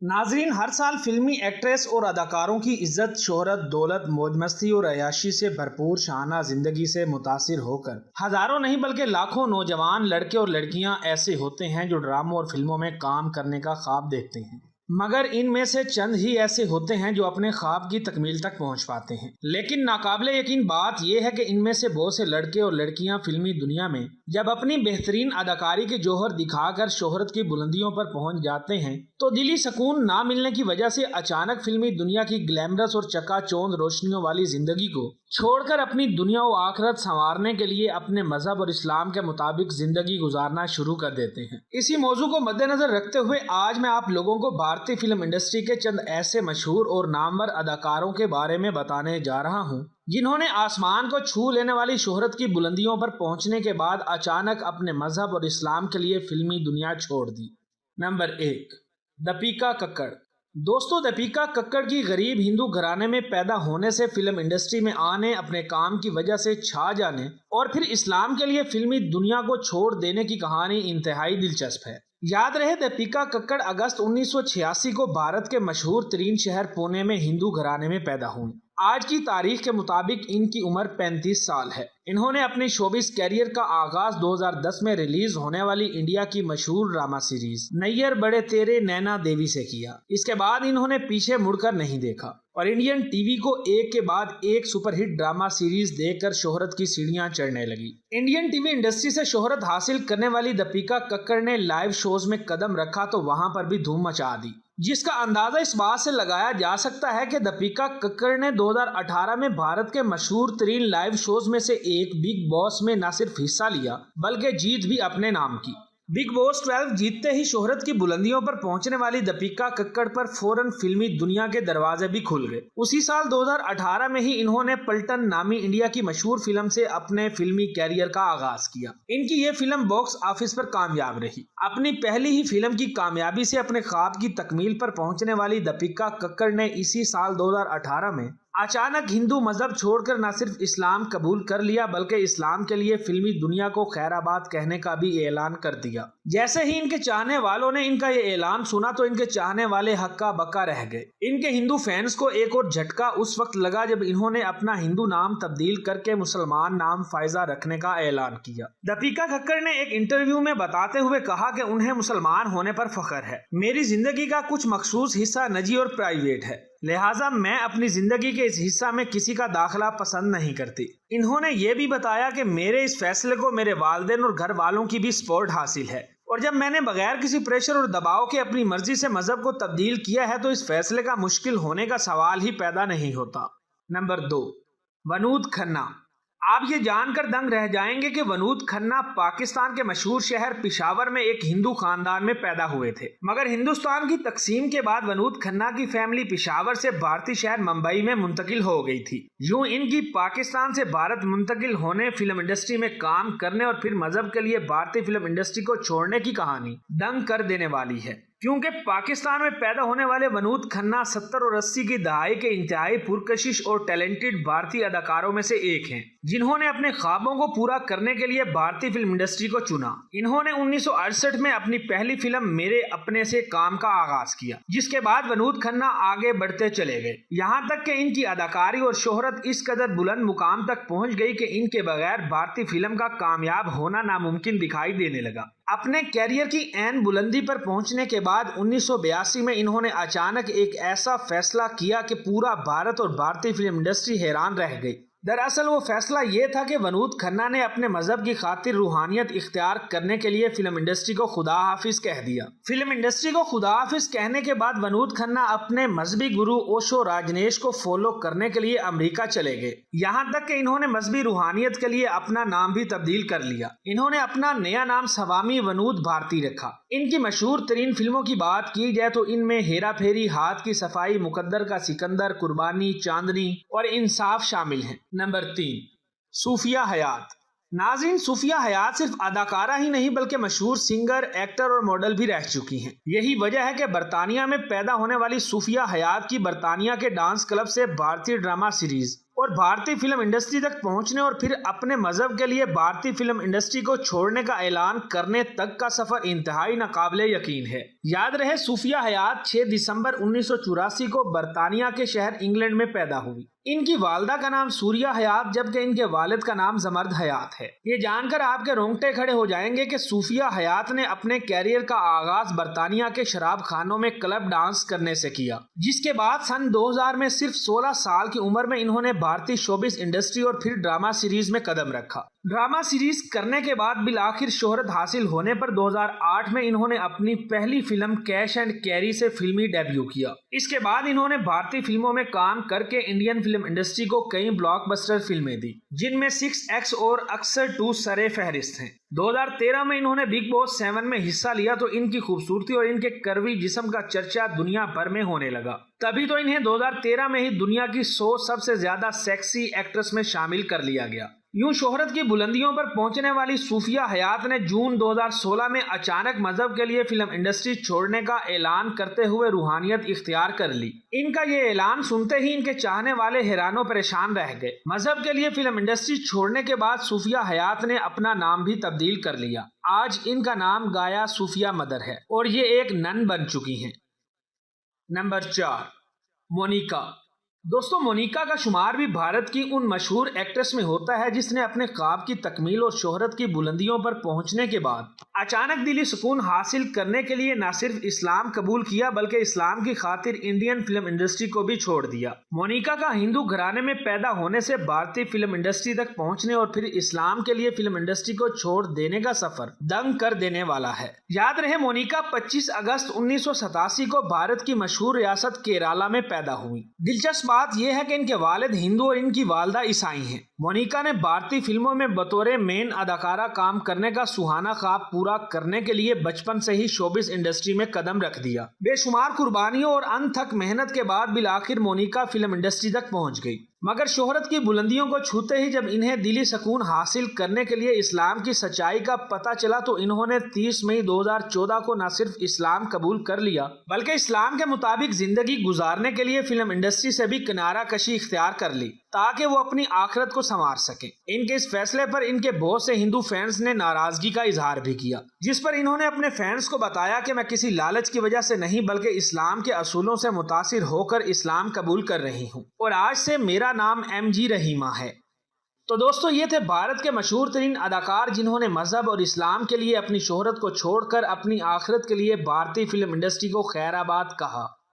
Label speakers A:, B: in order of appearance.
A: नाजरीन, हर साल फिल्मी एक्ट्रेस और अदाकारों की इज्जत, शोहरत, दौलत, मौज मस्ती और अय्याशी से भरपूर शाहाना जिंदगी से मुतासिर होकर हजारों नहीं बल्कि लाखों नौजवान लड़के और लड़कियां ऐसे होते हैं जो ड्रामों और फिल्मों में काम करने का ख्वाब देखते हैं, मगर इनमें से चंद ही ऐसे होते हैं जो अपने ख्वाब की तकमील तक पहुंच पाते हैं। लेकिन नाकाबिले यकीन बात यह है कि इनमें से बहुत से लड़के और लड़कियां फिल्मी दुनिया में जब अपनी बेहतरीन अदाकारी के जौहर दिखाकर शोहरत की बुलंदियों पर पहुंच जाते हैं तो दिली सुकून ना मिलने की वजह से अचानक फिल्मी दुनिया की ग्लैमरस और चकाचौंध रोशनियों वाली जिंदगी को छोड़कर अपनी दुनिया और आखिरत संवारने के लिए अपने मजहब और इस्लाम के मुताबिक जिंदगी गुजारना शुरू कर देते हैं। इसी मौजू को मद्देनजर रखते हुए आज मैं आप लोगों को भारतीय फिल्म इंडस्ट्री के चंद ऐसे मशहूर और नामवर अदाकारों के बारे में बताने जा रहा हूँ जिन्होंने आसमान को छू लेने वाली शोहरत की बुलंदियों पर पहुंचने के बाद अचानक अपने मजहब और इस्लाम के लिए फिल्मी दुनिया छोड़ दी। नंबर 1, दीपिका कक्कड़। दोस्तों, दीपिका कक्कड़ की गरीब हिंदू घराने में पैदा होने से फिल्म इंडस्ट्री में आने, अपने काम की वजह से छा जाने और फिर इस्लाम के लिए फिल्मी दुनिया को छोड़ देने की कहानी इंतहाई दिलचस्प है। याद रहे, दीपिका कक्कड़ अगस्त 1986 को भारत के मशहूर तरीन शहर पुणे में हिंदू घराने में पैदा हुई। आज की तारीख के मुताबिक इनकी उम्र 35 साल है। इन्होंने अपनी शोबिस कैरियर का आगाज 2010 में रिलीज होने वाली इंडिया की मशहूर ड्रामा सीरीज नैयर बड़े तेरे नैना देवी से किया। इसके बाद इन्होंने पीछे मुड़कर नहीं देखा और इंडियन टीवी को एक के बाद एक सुपरहिट ड्रामा सीरीज देकर शोहरत की सीढ़ियां चढ़ने लगी। इंडियन टीवी इंडस्ट्री से शोहरत हासिल करने वाली दीपिका कक्कड़ ने लाइव शोज में कदम रखा तो वहां पर भी धूम मचा दी, जिसका अंदाजा इस बात से लगाया जा सकता है कि दीपिका कक्कड़ ने 2018 में भारत के मशहूर तरीन लाइव शोज में से एक बिग बॉस में न सिर्फ हिस्सा लिया बल्कि जीत भी अपने नाम की। बिग बॉस 12 जीतते ही शोहरत की बुलंदियों पर पहुंचने वाली दीपिका कक्कड़ पर फौरन फिल्मी दुनिया के दरवाजे भी खुल गए। उसी साल 2018 में ही इन्होंने पलटन नामी इंडिया की मशहूर फिल्म से अपने फिल्मी कैरियर का आगाज किया। इनकी ये फिल्म बॉक्स ऑफिस पर कामयाब रही। अपनी पहली ही फिल्म की कामयाबी से अपने ख्वाब की तकमील पर पहुंचने वाली दीपिका कक्कड़ ने इसी साल 2018 में अचानक हिंदू मजहब छोड़कर न सिर्फ इस्लाम कबूल कर लिया बल्कि इस्लाम के लिए फिल्मी दुनिया को खैराबाद कहने का भी ऐलान कर दिया। जैसे ही इनके चाहने वालों ने इनका ये ऐलान सुना तो इनके चाहने वाले हक्का बक्का रह गए। इनके हिंदू फैंस को एक और झटका उस वक्त लगा जब इन्होंने अपना हिंदू नाम तब्दील करके मुसलमान नाम फायजा रखने का ऐलान किया। दीपिका कक्कड़ ने एक इंटरव्यू में बताते हुए कहा कि उन्हें मुसलमान होने पर फख्र है। मेरी जिंदगी का कुछ मखसूस हिस्सा निजी और प्राइवेट है, लिहाजा मैं अपनी जिंदगी के इस हिस्सा में किसी का दाखिला पसंद नहीं करती। इन्होंने ये भी बताया कि मेरे इस फैसले को मेरे वालिदैन और घर वालों की भी सपोर्ट हासिल है और जब मैंने बगैर किसी प्रेशर और दबाव के अपनी मर्जी से मजहब को तब्दील किया है तो इस फैसले का मुश्किल होने का सवाल ही पैदा नहीं होता। नंबर 2, वनूद खन्ना। आप ये जानकर दंग रह जाएंगे कि वनूद खन्ना पाकिस्तान के मशहूर शहर पेशावर में एक हिंदू खानदान में पैदा हुए थे, मगर हिंदुस्तान की तकसीम के बाद वनूद खन्ना की फैमिली पेशावर से भारतीय शहर मुंबई में मुंतकिल हो गई थी। यूं इनकी पाकिस्तान से भारत मुंतकिल होने, फिल्म इंडस्ट्री में काम करने और फिर मजहब के लिए भारतीय फिल्म इंडस्ट्री को छोड़ने की कहानी दंग कर देने वाली है, क्योंकि पाकिस्तान में पैदा होने वाले वनूद खन्ना 70 और 80 की दहाई के इंतहाई पुरकशिश और टैलेंटेड भारतीय अदाकारों में से एक हैं, जिन्होंने अपने ख्वाबों को पूरा करने के लिए भारतीय फिल्म इंडस्ट्री को चुना। इन्होंने 1968 में अपनी पहली फिल्म मेरे अपने से काम का आगाज किया, जिसके बाद वनूद खन्ना आगे बढ़ते चले गए, यहाँ तक कि इनकी अदाकारी और शोहरत इस कदर बुलंद मुकाम तक पहुँच गई कि इनके बगैर भारतीय फिल्म का कामयाब होना नामुमकिन दिखाई देने लगा। अपने कैरियर की ऐन बुलंदी पर पहुंचने के बाद 1982 में इन्होंने अचानक एक ऐसा फैसला किया कि पूरा भारत और भारतीय फिल्म इंडस्ट्री हैरान रह गई। दरअसल वो फैसला ये था कि वनूद खन्ना ने अपने मजहब की खातिर रूहानियत इख्तियार करने के लिए फिल्म इंडस्ट्री को खुदा हाफिज कह दिया। फिल्म इंडस्ट्री को खुदा हाफिज कहने के बाद वनूद खन्ना अपने मजहबी गुरु ओशो राजनेश को फॉलो करने के लिए अमेरिका चले गए, यहाँ तक कि इन्होंने मजहबी रूहानियत के लिए अपना नाम भी तब्दील कर लिया। इन्होंने अपना नया नाम स्वामी वनूद भारती रखा। इनकी मशहूर तरीन फिल्मों की बात की जाए तो इनमें हेरा फेरी, हाथ की सफाई, मुकद्दर का सिकंदर, कुर्बानी, चांदनी और इंसाफ शामिल हैं। नंबर 3, सूफिया हयात। नाज़रीन, सूफिया हयात सिर्फ अदाकारा ही नहीं बल्कि मशहूर सिंगर, एक्टर और मॉडल भी रह चुकी हैं। यही वजह है कि बरतानिया में पैदा होने वाली सूफिया हयात की बरतानिया के डांस क्लब से भारतीय ड्रामा सीरीज और भारतीय फिल्म इंडस्ट्री तक पहुंचने और फिर अपने मजहब के लिए भारतीय फिल्म इंडस्ट्री को छोड़ने का ऐलान करने तक का सफर इंतहाई नाकाबिले यकीन है। याद रहे, सूफिया हयात 6 दिसंबर 1984 को बरतानिया के शहर इंग्लैंड में पैदा हुई। इनकी वालदा का नाम सूरिया हयात जबकि इनके वालिद का नाम जमर्द हयात है। ये जानकर आपके रोंगटे खड़े हो जाएंगे कि सूफिया हयात ने अपने कैरियर का आगाज बरतानिया के शराब खानों में क्लब डांस करने से किया, जिसके बाद सन 2000 में सिर्फ 16 साल की उम्र में इन्होंने भारतीय शोबिस इंडस्ट्री और फिर ड्रामा सीरीज में कदम रखा। ड्रामा सीरीज करने के बाद बिल आखिर शोहरत हासिल होने पर 2008 में इन्होंने अपनी पहली फिल्म कैश एंड कैरी से फिल्मी डेब्यू किया। इसके बाद इन्होंने भारतीय फिल्मों में काम करके इंडियन फिल्म इंडस्ट्री को कई ब्लॉकबस्टर फिल्में दी, जिनमें 6X और अक्सर 2 सरे फहरिस्त हैं। 2013 में इन्होंने बिग बॉस 7 में हिस्सा लिया तो इनकी खूबसूरती और इनके कर्वी जिस्म का चर्चा दुनिया भर में होने लगा। तभी तो इन्हें 2013 में ही दुनिया की 100 सबसे ज्यादा सेक्सी एक्ट्रेस में शामिल कर लिया गया। यूं शोहरत की बुलंदियों पर पहुंचने वाली सूफिया हयात ने जून 2016 में अचानक मजहब के लिए फिल्म इंडस्ट्री छोड़ने का ऐलान करते हुए रूहानियत इख्तियार कर ली। इनका ये ऐलान सुनते ही इनके चाहने वाले हैरानो परेशान रह गए। मजहब के लिए फिल्म इंडस्ट्री छोड़ने के बाद सूफिया हयात ने अपना नाम भी तब्दील कर लिया। आज इनका नाम गाया सूफिया मदर है और ये एक नन बन चुकी हैं। नंबर 4, मोनिका। दोस्तों, मोनिका का शुमार भी भारत की उन मशहूर एक्ट्रेस में होता है जिसने अपने ख्वाब की तकमील और शोहरत की बुलंदियों पर पहुंचने के बाद अचानक दिली सुकून हासिल करने के लिए न सिर्फ इस्लाम कबूल किया बल्कि इस्लाम की खातिर इंडियन फिल्म इंडस्ट्री को भी छोड़ दिया। मोनिका का हिंदू घराने में पैदा होने से भारतीय फिल्म इंडस्ट्री तक पहुंचने और फिर इस्लाम के लिए फिल्म इंडस्ट्री को छोड़ देने का सफर दंग कर देने वाला है। याद रहे, मोनिका 25 अगस्त 1987 को भारत की मशहूर रियासत केरला में पैदा हुई। दिलचस्प बात यह है कि इनके वालिद हिंदू और इनकी वालदा ईसाई हैं। मोनिका ने भारतीय फिल्मों में बतौर मेन अदाकारा काम करने का सुहाना ख्वाब पूरा करने के लिए बचपन से ही शोबिस इंडस्ट्री में कदम रख दिया। बेशुमार कुर्बानियों और अनथक मेहनत के बाद बिल आखिर मोनिका फिल्म इंडस्ट्री तक पहुंच गई, मगर शोहरत की बुलंदियों को छूते ही जब इन्हें दिली सुकून हासिल करने के लिए इस्लाम की सच्चाई का पता चला तो इन्होंने 30 मई 2014 को न सिर्फ इस्लाम कबूल कर लिया बल्कि इस्लाम के मुताबिक जिंदगी गुजारने के लिए फिल्म इंडस्ट्री से भी किनारा कशी इख्तियार कर ली ताकि वो अपनी आखिरत को संवार सके। इनके इस फैसले पर इनके बहुत से हिंदू फैंस ने नाराजगी का इजहार भी किया, जिस पर इन्होंने अपने फैंस को बताया कि मैं किसी लालच की वजह से नहीं बल्कि इस्लाम के असूलों से मुतासिर होकर इस्लाम कबूल कर रही हूँ और आज से मेरा नाम MG रहीमा है। तो दोस्तों, ये थे भारत के मशहूर तरीन अदाकार जिन्होंने मजहब और इस्लाम के लिए अपनी शोहरत को छोड़कर अपनी आखिरत के लिए भारतीय फिल्म इंडस्ट्री को खैराबाद कहा।